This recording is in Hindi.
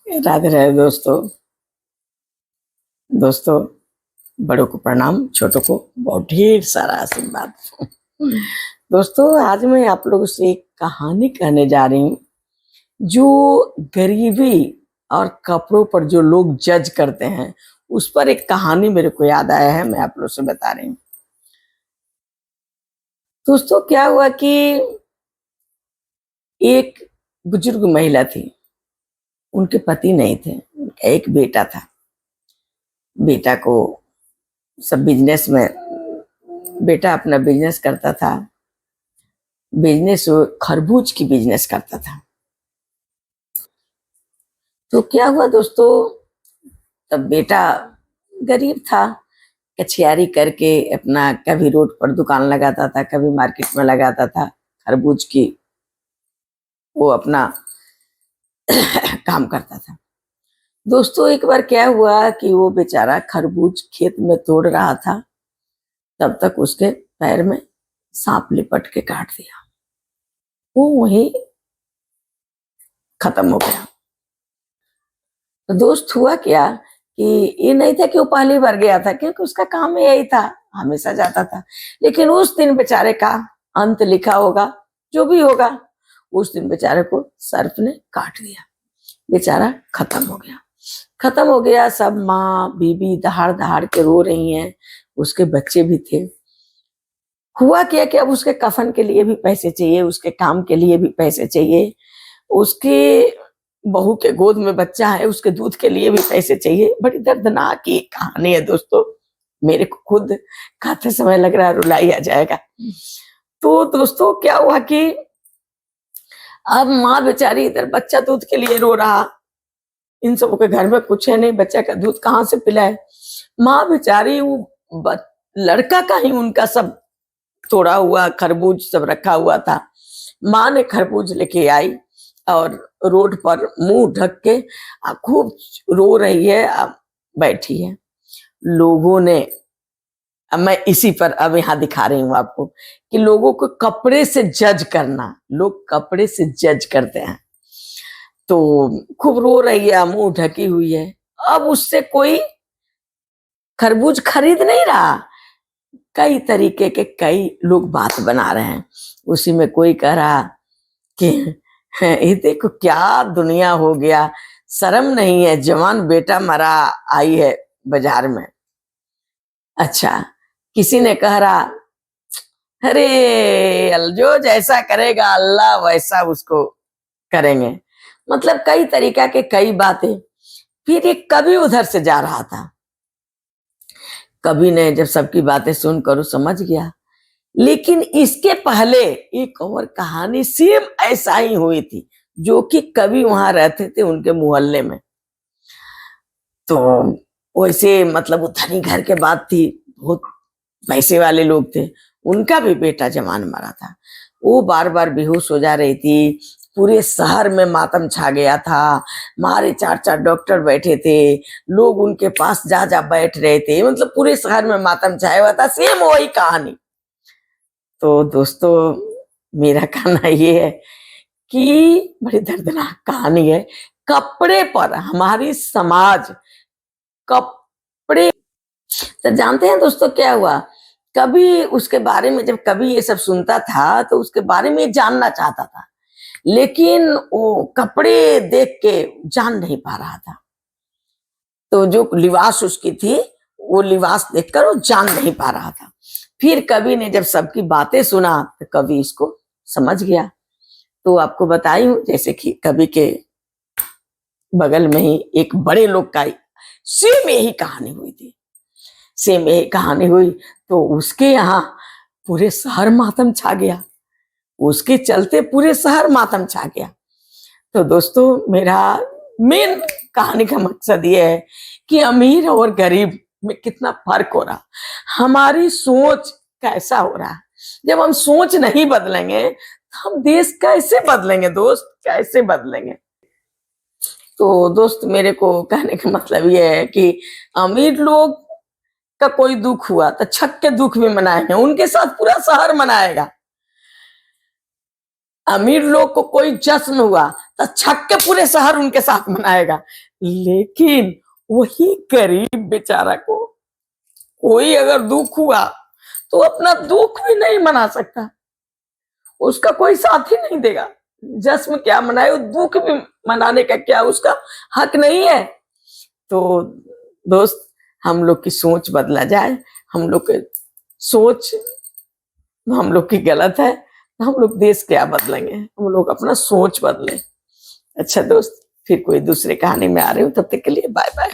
राधे राधे दोस्तों। दोस्तों, बड़ों को प्रणाम, छोटों को बहुत ढेर सारा आशीर्वाद। दोस्तों, आज मैं आप लोगों से एक कहानी कहने जा रही हूँ जो गरीबी और कपड़ों पर जो लोग जज करते हैं, उस पर एक कहानी मेरे को याद आया है, मैं आप लोगों से बता रही हूँ। दोस्तों, क्या हुआ कि एक बुजुर्ग महिला थी, उनके पति नहीं थे, उनका एक बेटा था। बेटा को सब बिजनेस में, बेटा अपना बिजनेस करता था। बिजनेस खरबूज की बिजनेस करता था। तो क्या हुआ दोस्तों, तब बेटा गरीब था, कछियारी करके अपना कभी रोड पर दुकान लगाता था, कभी मार्केट में लगाता था खरबूज की, वो अपना काम करता था। दोस्तों, एक बार क्या हुआ कि वो बेचारा खरबूज खेत में तोड़ रहा था, तब तक उसके पैर में सांप लिपट के काट दिया। वो वहीं खत्म हो गया। तो दोस्त, हुआ क्या कि ये नहीं था कि वो पहली बार गया था, क्योंकि उसका काम यही था, हमेशा जाता था। लेकिन उस दिन बेचारे का अंत लिखा होगा, जो भी होगा, उस दिन बेचारे को सर्प ने काट दिया। बेचारा खत्म हो गया। खत्म हो गया। सब माँ बीबी दहाड़ दहाड़ के रो रही हैं, उसके बच्चे भी थे। हुआ क्या कि अब उसके कफन के लिए भी पैसे चाहिए, उसके काम के लिए भी पैसे चाहिए, उसके बहू के गोद में बच्चा है, उसके दूध के लिए भी पैसे चाहिए। बड़ी दर्दनाक ये कहानी है दोस्तों, मेरे को खुद खाते समय लग रहा है रुलाई आ जाएगा। तो दोस्तों, क्या हुआ कि अब माँ बेचारी इधर बच्चा दूध के लिए रो रहा, इन सबों के घर में कुछ है नहीं, बच्चा का दूध कहाँ से पिलाए। माँ बेचारी वो लड़का का ही उनका सब तोड़ा हुआ खरबूज सब रखा हुआ था। माँ ने खरबूज लेके आई और रोड पर मुंह ढक के खूब रो रही है, बैठी है। लोगों ने, अब मैं इसी पर अब यहाँ दिखा रही हूँ आपको कि लोगों को कपड़े से जज करना, लोग कपड़े से जज करते हैं। तो खूब रो रही है, मुंह ढकी हुई है। अब उससे कोई खरबूज खरीद नहीं रहा। कई तरीके के कई लोग बात बना रहे हैं। उसी में कोई कह रहा कि ये देखो क्या दुनिया हो गया, शर्म नहीं है, जवान बेटा मरा आई है बाजार में। अच्छा, किसी ने कह रहा, अरे जो जैसा करेगा अल्लाह वैसा उसको करेंगे। मतलब कई तरीका के कई बातें। फिर एक कवि उधर से जा रहा था। कवि ने जब सबकी बातें सुनकर वो समझ गया। लेकिन इसके पहले एक और कहानी सेम ऐसा ही हुई थी, जो कि कवि वहां रहते थे उनके मोहल्ले में। तो वैसे मतलब वो धनी घर के बात थी, बहुत पैसे वाले लोग थे। उनका भी बेटा जवान मरा था। वो बार बार बेहोश हो जा रही थी। पूरे शहर में मातम छा गया था। मारे चार चार डॉक्टर बैठे थे, लोग उनके पास जा जा बैठ रहे थे, मतलब पूरे शहर में मातम छाया हुआ था। सेम वही कहानी। तो दोस्तों, मेरा कहना ये है कि बड़ी दर्दनाक कहानी है। कपड़े पर हमारी समाज, कपड़े, तो जानते हैं दोस्तों क्या हुआ, कभी उसके बारे में, जब कभी ये सब सुनता था तो उसके बारे में जानना चाहता था, लेकिन वो कपड़े देख के जान नहीं पा रहा था। तो जो लिबास उसकी थी, वो लिबास देखकर वो जान नहीं पा रहा था। फिर कवि ने जब सबकी बातें सुना तो कवि इसको समझ गया। तो आपको बताई हूं, जैसे कि कवि के बगल में ही एक बड़े लोग का सेम यही कहानी हुई थी। सेम यही कहानी हुई तो उसके यहाँ पूरे शहर मातम छा गया। उसके चलते पूरे शहर मातम छा गया। तो दोस्तों, मेरा मेन कहानी का मकसद ये है कि अमीर और गरीब में कितना फर्क हो रहा, हमारी सोच कैसा हो रहा है। जब हम सोच नहीं बदलेंगे तो हम देश कैसे बदलेंगे दोस्त, कैसे बदलेंगे। तो दोस्त, मेरे को कहने का मतलब ये है कि अमीर लोग का कोई दुख हुआ तो छक के दुख भी मनाएंगे, उनके साथ पूरा शहर मनाएगा। अमीर लोग को कोई जश्न हुआ तो छक के पूरे शहर उनके साथ मनाएगा। लेकिन वही गरीब बेचारा को कोई अगर दुख हुआ तो अपना दुख भी नहीं मना सकता, उसका कोई साथ ही नहीं देगा। जश्न क्या मनाए, दुख भी मनाने का क्या उसका हक नहीं है। तो दोस्त, हम लोग की सोच बदला जाए। हम लोग की सोच हम लोग की गलत है, हम लोग देश क्या बदलेंगे, हम लोग अपना सोच बदलें। अच्छा दोस्त, फिर कोई दूसरे कहानी में आ रही हूँ, तब तक के लिए बाय बाय।